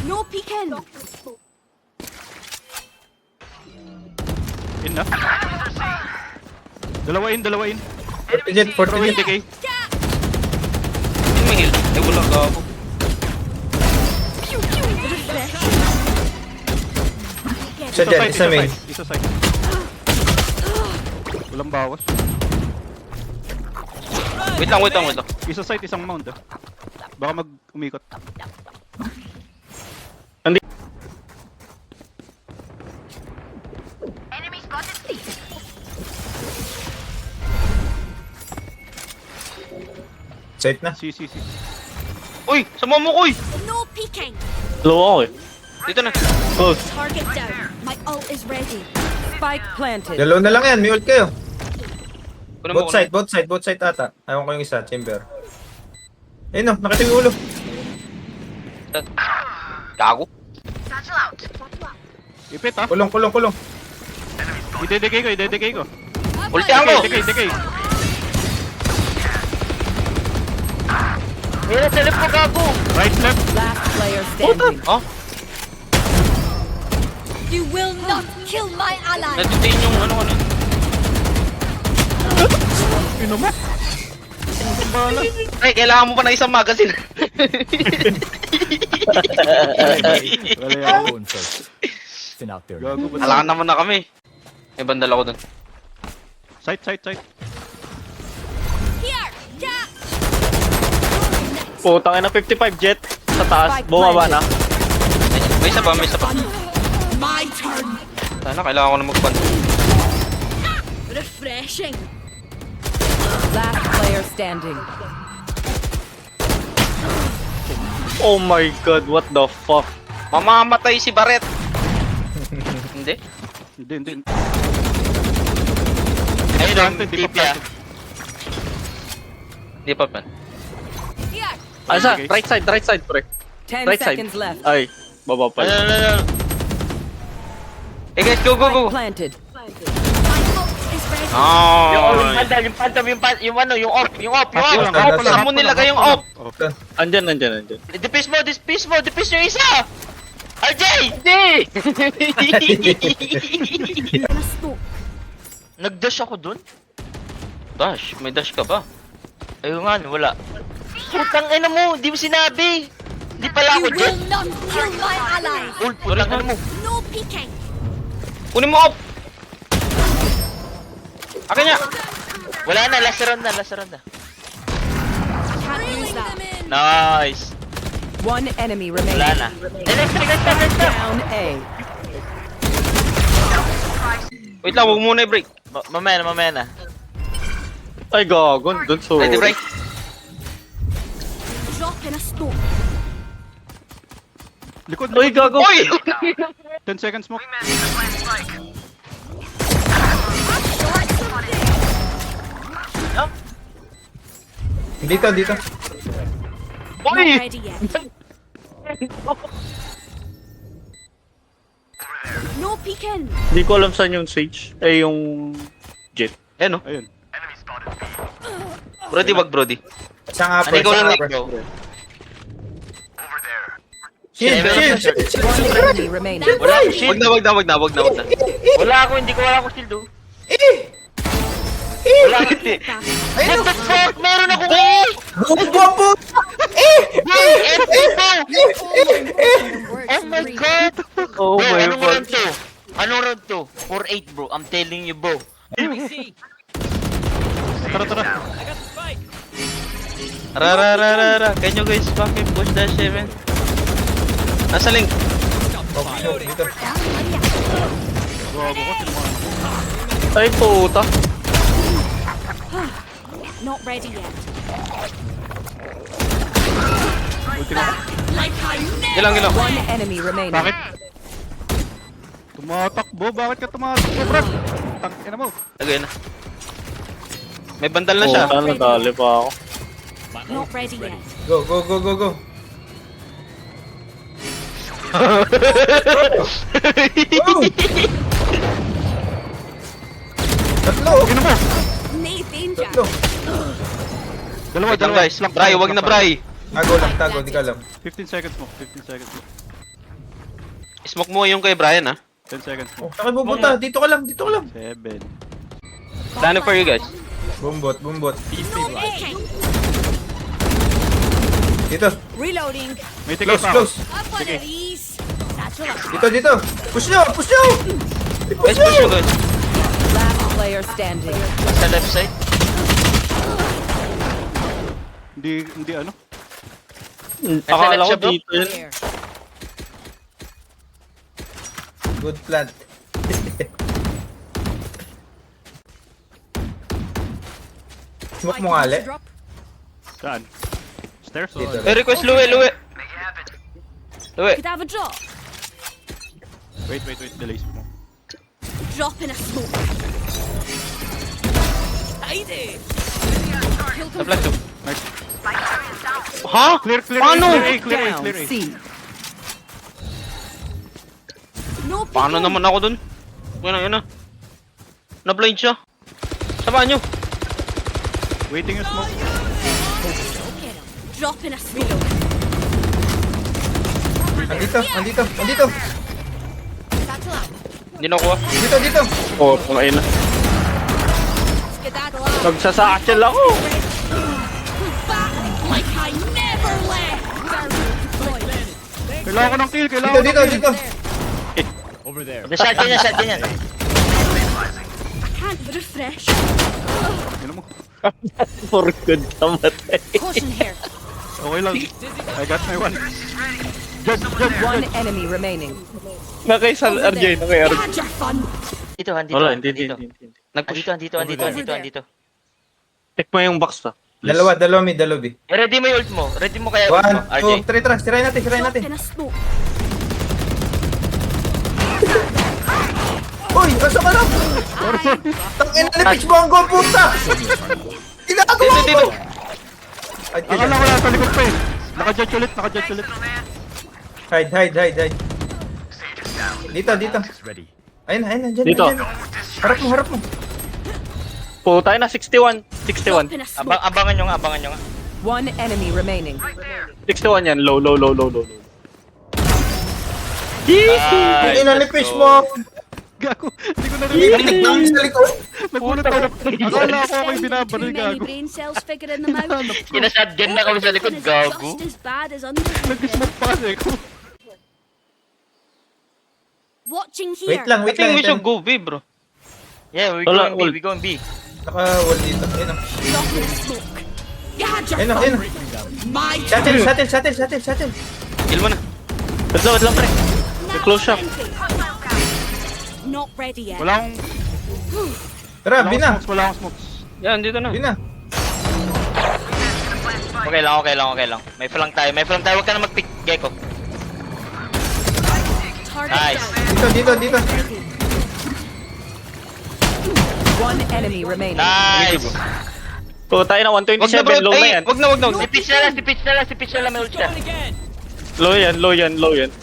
No peeking. In na. Dalawa in. 40 jet, 40 Throw in jet. decay. Yung may heal. Ay, wala ka ako. Pew pew. Refresh. Isa jet, isa main. Isa side. Walang bawas. Wait lang. Isa side, isang mount ah. Baka umikot. Sight na. Si. Uy! Sama mo ko, uy! No peeking. Low ako eh. Dito na. Close. Target down. My ult is ready. Spike planted. Dalawa na lang yan, may ult kayo. Kunin mo, Both side ata. Ayaw ko yung isa, chamber. Ayun no, nakita yung ulo. Gago. Ipit ah. Kulong. Idedecay ko. Ultihan mo! Decay. Mira, telep ko, gago! Right, left. Last player standing. Oh, You will not kill my ally. natitain yung ano. Pino mo. Ay, kailangan mo pa ng isang magazine. Wala Going first. Thin out there. Gago ba? Alangan naman na kami. May bandal ako dun. Side. Here. Yeah. Putang ina 55 jet sa taas. Spike Bumaba na. May isa pa. My turn. Sana, kailangan ko na mag-ban. Refreshing. Last player standing. Oh my god, what the fuck? Mamamatay si Barret. Hindi. Hindi. Ayun lang, Planted, di pa TP ah. planted. Hindi pa man. Here. Asa? Okay. Right side, pre. 10 Right side. seconds left. Ay, baba pa. Eh guys, go! Spike planted. My ult is ready. Yung off. Wala. Saan mo nilagay yung off? Andyan. Depis mo yung isa! RJ! Hindi! Gonna smoke. Nag-dash ako dun? Dash? May dash ka ba? Ayun nga, wala. Putang ina mo, di mo sinabi! Di pala You ako dyan! will not kill my ally. Putang ina mo! No peeking. Kunin mo off! Akin niya! Wala na, last round na. Can't use that. Nice! One enemy remaining. Wala na. Down A. Wait lang, huwag muna i-break. Mamaya na. Ay, gago. Doon so. Ready, break? Drop in a smoke. Likod. Ay, gago. Uy! 10 seconds smoke. Dito. Not Uy! ready yet. No peeking. Hindi ko alam saan yung Sage. Eh, yung Jet. Ayan o. Ayun. Brody, wag Brody. Isang upper, Ano ikaw isang lang, upper. ikaw? Shield. One enemy remaining. Wala akong shield. Wag na. Wala ako shield oh. Wala ako shield. What the fuck? Meron akong Bombo! Oh my god! Oh Bro, my anong god. round to? Anong round to? 4-8 bro, I'm telling you bro. Tara. Can you guys fucking push that shit man? Nasa link. Dito. Ay, puta. Not ready yet. Gilang. One enemy remaining. Bakit? Tumatakbo. Bakit ka tumatakbo, bro? Tangina mo. Lagay na. May bandal na siya. Puta, nadali pa ako. Not ready yet. Go. Tatlo! Need danger. Tatlo! Dalawa. Wait lang guys. Bray, wag na Bray. Tago lang, di ka alam. 15 seconds mo. Smoke mo yung kay Brian, ah. 10 seconds. Oh, saan kayo pupunta? Dito ka lang, dito ka lang. 7. Plano for you guys. Bumbot, bumbot. No peeking. Dito, Reloading. May tigay close, pa ako. close. Have one of these. Satchel up. Dito, dito. Push nyo, push nyo! Guys, push you guys. Last player standing. Sa left side. Hindi ano. Akala ko siya, bro? dito yun. Here. Good plant. Smoke mo nga, Le. Drop. Saan? Stairs? Dito. Eh, request Louie. Louie. Could have a drop. Wait. Delay mo. Drop in a smoke. Tidy. Kill Sa flash two. Nice. Ha? Clear Paano? A, clear A. Down C. No Paano peeking. naman ako dun? Yun na. Na-blind siya. Samahan nyo. Waiting yung smoke. Get him. Drop in a smoke. Andito, andito, andito. Satchel up. Hindi nakuha. Dito, dito. Oh, tumain na. Skedaddle out. Nagsasakil ako. Back like I never left. Kailangan ko ng kill. Dito, dito, dito. Over there. Shotgun yan. I can't refresh. Ano mo? For good namatay. Caution here. Okay lang. I got my one. Judge. One enemy remaining. Nakaisal Over RJ, there. naka RJ. Had your fun. Dito. Wala, hindi. Nag-push. Andito. Check mo yung box pa. Dalawa mid, dalawa B. Ready mo yung ult mo. Ready mo kaya ult mo, 1, 2, RJ. 3, sirain natin, sirain Drop natin. in a smoke. Uy, asa ka na? Tangin na ni Pitch Bongo, puta! Ginagawa Dito. mo! Ay, Akala ko nasa likod pa eh. Naka-judge ulit. Hide. Dito. Ready. Ayun, dyan. Dito. Dyan. Harap mo. Puta na, 61. Drop in a smoke. Abangan nyo nga. One enemy remaining. 61 yan, low. Tangin na ni Pitch Bongo! Gago. Hindi ko narinig. Tingnan mo sa likod. Nagulat ako. Akala ko ako'y Too binabaril. many Gago. brain cells figuring them out. Ina-shotgun na kami sa likod, Is gago. just as bad as under. Nag-smoke pa kasi ako. Watching here. Wait lang. I think we should go B, bro. Yeah, we Wala, going B. Naka-wall dito. Ayun o. Drop in a smoke. You had your Ayun o, fun. ayun o. My Shuttle. Kill mo na. Wait lang, pre. Now close shop. plenty. Not ready yet. Wala akong Tara, bina. smokes. Yan, dito na. Bina. Okay lang. May flank tayo. Huwag ka na mag-pick, Gecko. Target Nice. down. Dito. One enemy remaining. Nice. Puta na, Wag na, 127, bro. low na Ay, yan. wag na. Si Pitch na lang, may ult siya. Low yan.